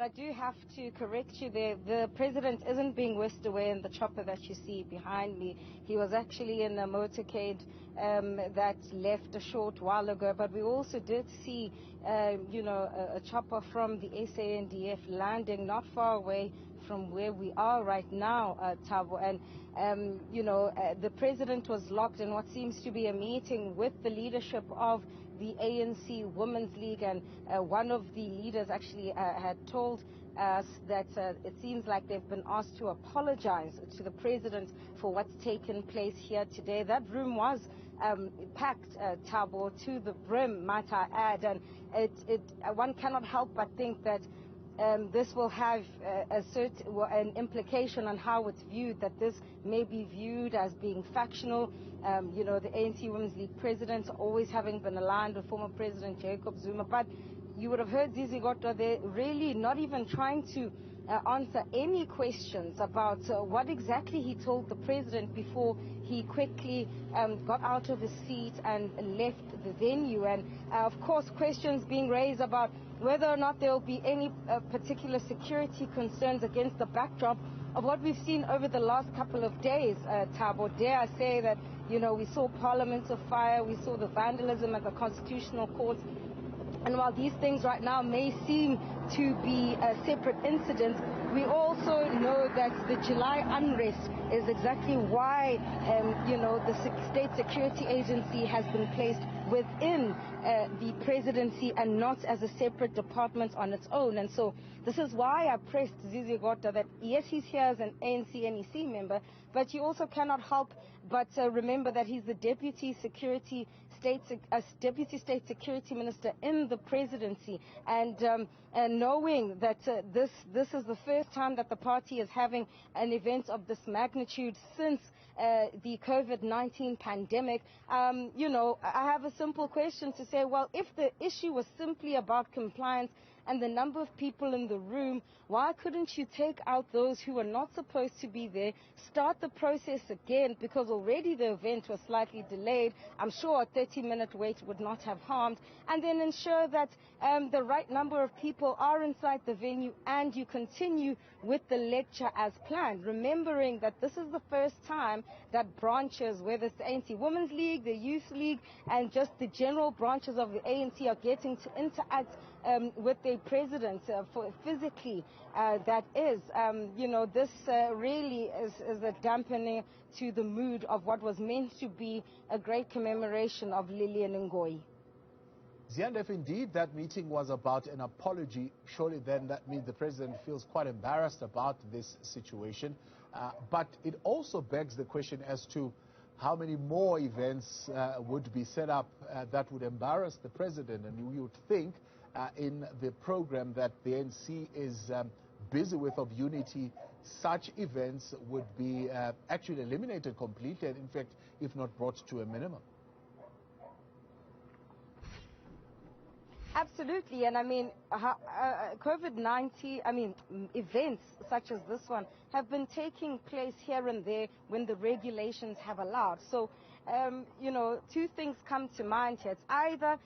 I do have to correct you there. The president isn't being whisked away in the chopper that you see behind me. He was actually in a motorcade that left a short while ago. But we also did see, a chopper from the SANDF landing not far away from where we are right now, Thabo. And, the president was locked in what seems to be a meeting with the leadership of the ANC Women's League, and one of the leaders actually had told us that it seems like they've been asked to apologize to the president for what's taken place here today. That room was packed, Thabo, to the brim, might I add, and one cannot help but think that this will have an implication on how it's viewed, that this may be viewed as being factional. The ANC Women's League president always having been aligned with former President Jacob Zuma, but you would have heard Ziyanda, they're really not even trying to answer any questions about what exactly he told the president before he quickly got out of his seat and left the venue. And of course, questions being raised about whether or not there will be any particular security concerns against the backdrop of what we've seen over the last couple of days, Thabo. Dare I say that, we saw Parliament of fire, we saw the vandalism at the Constitutional Court. And while these things right now may seem to be separate incidents, we also know that the July unrest is exactly why, the State Security Agency has been placed within the presidency and not as a separate department on its own. And so this is why I pressed Ziyanda that yes, he's here as an ANC NEC member, but you also cannot help but remember that he's the Deputy State Security Minister in the presidency, and knowing that this is the first time that the party is having an event of this magnitude since the COVID-19 pandemic, I have a simple question to say, well, if the issue was simply about compliance and the number of people in the room, why couldn't you take out those who are not supposed to be there, start the process again, because already the event was slightly delayed. I'm sure a 30-minute wait would not have harmed, and then ensure that the right number of people are inside the venue and you continue with the lecture as planned, remembering that this is the first time that branches, whether it's the ANC Women's League, the Youth League, and just the general branches of the ANC are getting to interact with their president for physically. That is, this really is a dampening to the mood of what was meant to be a great commemoration of Lillian Ngoyi. Ziyanda, if indeed that meeting was about an apology, surely then that means the president feels quite embarrassed about this situation. But it also begs the question as to how many more events would be set up that would embarrass the president. And you would think in the program that the ANC is busy with of unity, such events would be actually eliminated completely, and in fact, if not brought to a minimum. Absolutely, and I mean, COVID-19, events such as this one have been taking place here and there when the regulations have allowed. So, two things come to mind here. It's either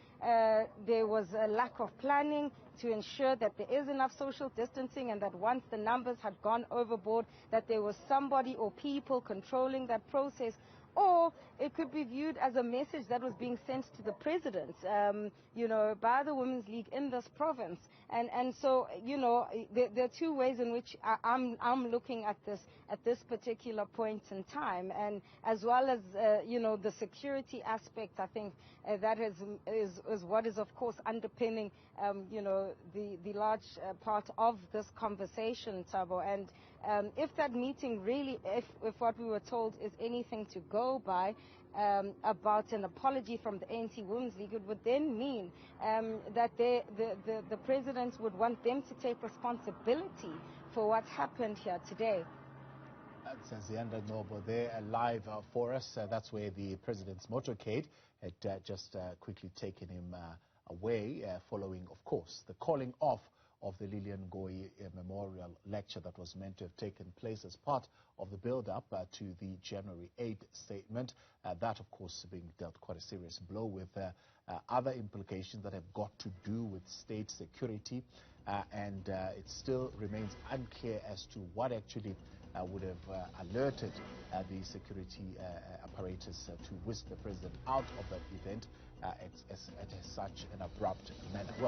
there was a lack of planning to ensure that there is enough social distancing, and that once the numbers had gone overboard, that there was somebody or people controlling that process. Or it could be viewed as a message that was being sent to the president, by the Women's League in this province. And so, there are two ways in which I'm looking at this particular point in time. And as well as, the security aspect, I think that is what is, of course, underpinning, the large part of this conversation, Thabo. And if that meeting really, if what we were told is anything to go by, about an apology from the ANC Women's League, it would then mean that the president would want them to take responsibility for what's happened here today. That's Ziyanda Ngcobo there live for us. That's where the president's motorcade had just quickly taken him away, following, of course, the calling off of the Lillian Ngoyi memorial lecture that was meant to have taken place as part of the build-up to the January 8th statement. That, of course, being dealt quite a serious blow with other implications that have got to do with state security. and it still remains unclear as to what actually would have alerted the security apparatus to whisk the president out of that event at such an abrupt manner. Well,